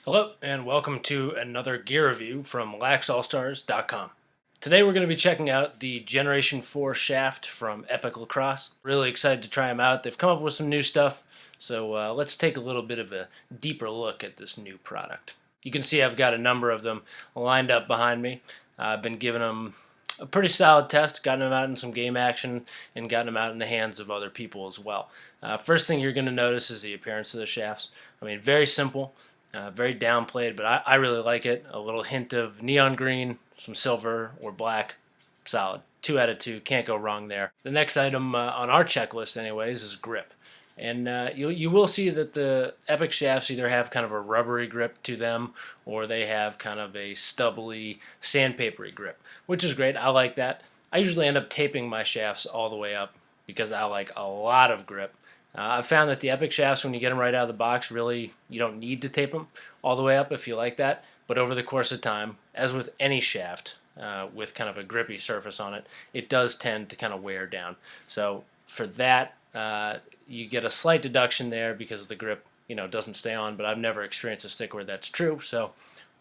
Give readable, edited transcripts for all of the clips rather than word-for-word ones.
Hello, and welcome to another gear review from laxallstars.com. Today we're going to be checking out the Generation 4 shaft from Epoch Lacrosse. Really excited to try them out. They've come up with some new stuff, so let's take a little bit of a deeper look at this new product. You can see I've got a number of them lined up behind me. I've been giving them a pretty solid test, gotten them out in some game action, and gotten them out in the hands of other people as well. First thing you're going to notice is the appearance of the shafts. I mean, very simple. Very downplayed, but I really like it. A little hint of neon green, some silver or black. Solid. 2 out of 2. Can't go wrong there. The next item on our checklist anyways is grip. And you will see that the Epoch shafts either have kind of a rubbery grip to them or they have kind of a stubbly, sandpapery grip, which is great. I like that. I usually end up taping my shafts all the way up because I like a lot of grip. I've found that the Epoch shafts, when you get them right out of the box, really, you don't need to tape them all the way up if you like that. But over the course of time, as with any shaft with kind of a grippy surface on it, it does tend to kind of wear down. So for that, you get a slight deduction there because the grip, doesn't stay on. But I've never experienced a stick where that's true. So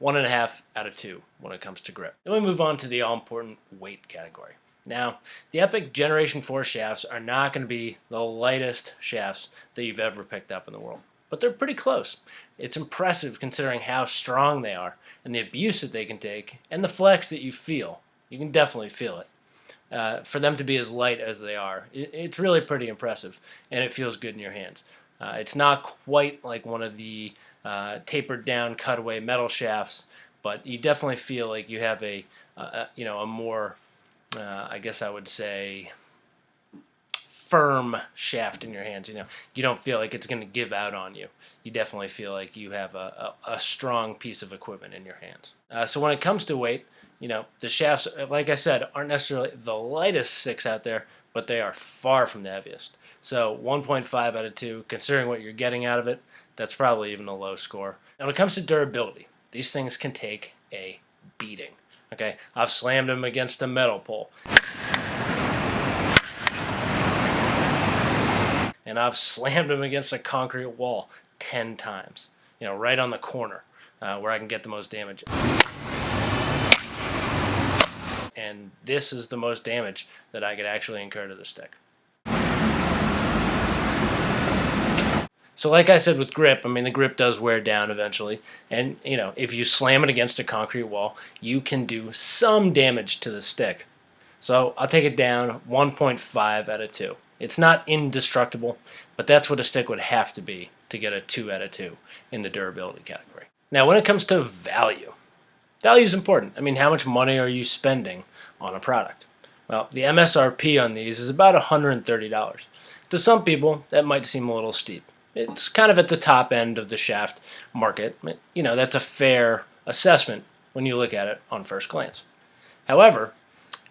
1.5 out of 2 when it comes to grip. Then we move on to the all-important weight category. Now, the Epoch Generation 4 shafts are not going to be the lightest shafts that you've ever picked up in the world, but they're pretty close. It's impressive considering how strong they are and the abuse that they can take and the flex that you feel. You can definitely feel it. For them to be as light as they are, it's really pretty impressive, and it feels good in your hands. It's not quite like one of the tapered down cutaway metal shafts, but you definitely feel like you have a more I guess I would say firm shaft in your hands. You don't feel like it's going to give out on you. You definitely feel like you have a strong piece of equipment in your hands. So when it comes to weight, the shafts, like I said, aren't necessarily the lightest sticks out there, but they are far from the heaviest. So 1.5 out of 2, considering what you're getting out of it, that's probably even a low score. Now when it comes to durability, these things can take a beating. Okay, I've slammed them against a metal pole. And I've slammed them against a concrete wall 10 times. Right on the corner where I can get the most damage. And this is the most damage that I could actually incur to the stick. So like I said with grip, the grip does wear down eventually. And, if you slam it against a concrete wall, you can do some damage to the stick. So I'll take it down 1.5 out of 2. It's not indestructible, but that's what a stick would have to be to get a 2 out of 2 in the durability category. Now when it comes to value is important. How much money are you spending on a product? Well, the MSRP on these is about $130. To some people, that might seem a little steep. It's kind of at the top end of the shaft market. That's a fair assessment when you look at it on first glance. However,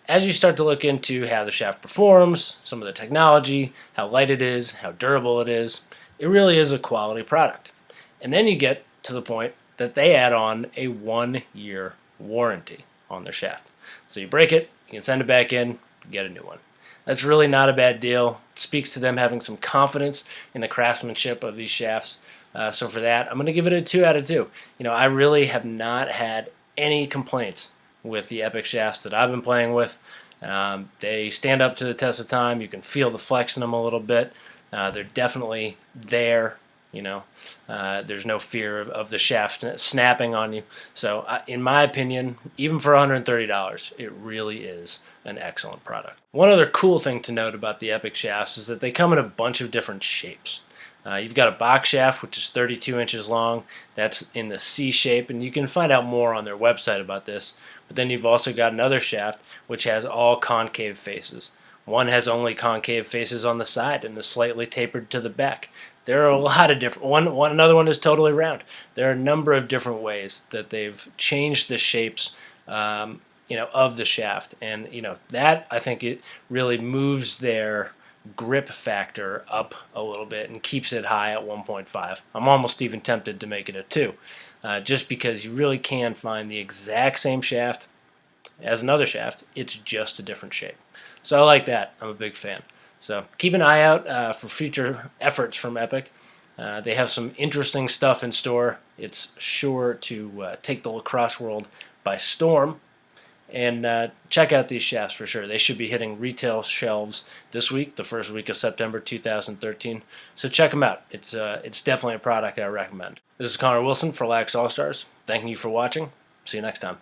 as you start to look into how the shaft performs, some of the technology, how light it is, how durable it is, it really is a quality product. And then you get to the point that they add on a 1-year warranty on their shaft. So you break it, you can send it back in, get a new one. That's really not a bad deal. It speaks to them having some confidence in the craftsmanship of these shafts. So for that, I'm going to give it a 2 out of 2. I really have not had any complaints with the Epoch shafts that I've been playing with. They stand up to the test of time. You can feel the flex in them a little bit. They're definitely there. There's no fear of the shaft snapping on you. So in my opinion, even for $130, it really is an excellent product. One other cool thing to note about the Epoch shafts is that they come in a bunch of different shapes. You've got a box shaft, which is 32 inches long. That's in the C shape, and you can find out more on their website about this. But then you've also got another shaft, which has all concave faces. One has only concave faces on the side and is slightly tapered to the back. There are a lot of different. Another one is totally round. There are a number of different ways that they've changed the shapes, of the shaft, and that I think it really moves their grip factor up a little bit and keeps it high at 1.5. I'm almost even tempted to make it a 2, just because you really can find the exact same shaft as another shaft. It's just a different shape. So I like that. I'm a big fan. So keep an eye out for future efforts from Epoch. They have some interesting stuff in store. It's sure to take the lacrosse world by storm. And check out these shafts for sure. They should be hitting retail shelves this week, the first week of September 2013. So check them out. It's definitely a product I recommend. This is Connor Wilson for Lax All Stars. Thanking you for watching. See you next time.